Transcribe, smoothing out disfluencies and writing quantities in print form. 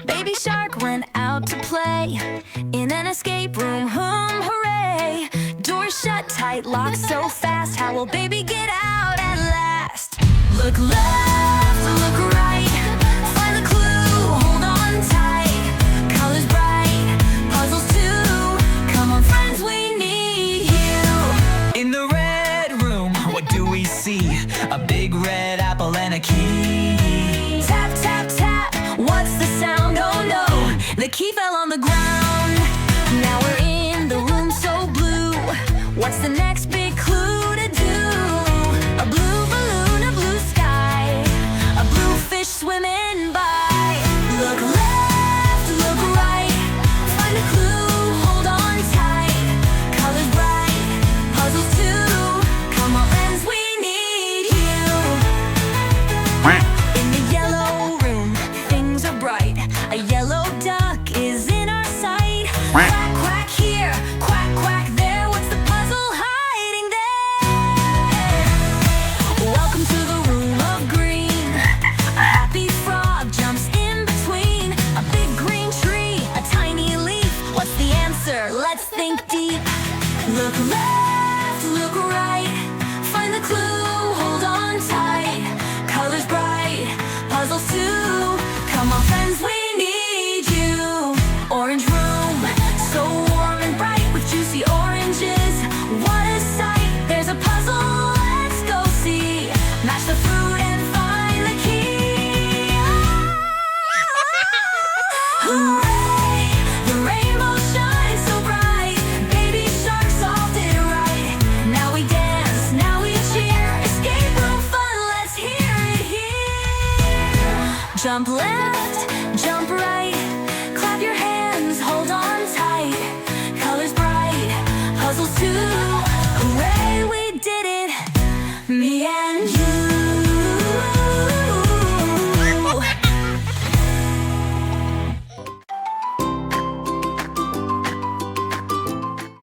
Baby shark went out to play in an escape room, hooray! Doors shut tight, locked so fast. How will baby get out at last? Look left, look right, find the clue, hold on tight. Colors bright, puzzles too. Come on friends, we need you. In the red room, what do we see? A big red apple and a key. Tap, tap, tap, what's the sound? Oh no, the key fell on the ground. Now we're in the room so blue. What's the next big clue to do? A blue balloon, a blue sky, a blue fish swimming by. Look left, look right, find a clue, hold on tight. Colors bright, puzzles too. Come on friends, we need you. In the yellow room, things are bright. A yellow duck is in our sight. Quack, quack here, quack, quack there. What's the puzzle hiding there? Welcome to the room of green. A happy frog jumps in between. A big green tree, a tiny leaf. What's the answer? Let's think deep. Look left, look right, find the clue, hold on tight. Colors bright, puzzles too. Come on friends, we need you. Orange room, so warm and bright with juicy oranges. What a sight, there's a puzzle, let's go see. Match the fruit and find the key. Hooray, the rainbow shines so bright. Baby shark solved it right. Now we dance, now we cheer. Escape room fun, let's hear it here. Jump left, jump right,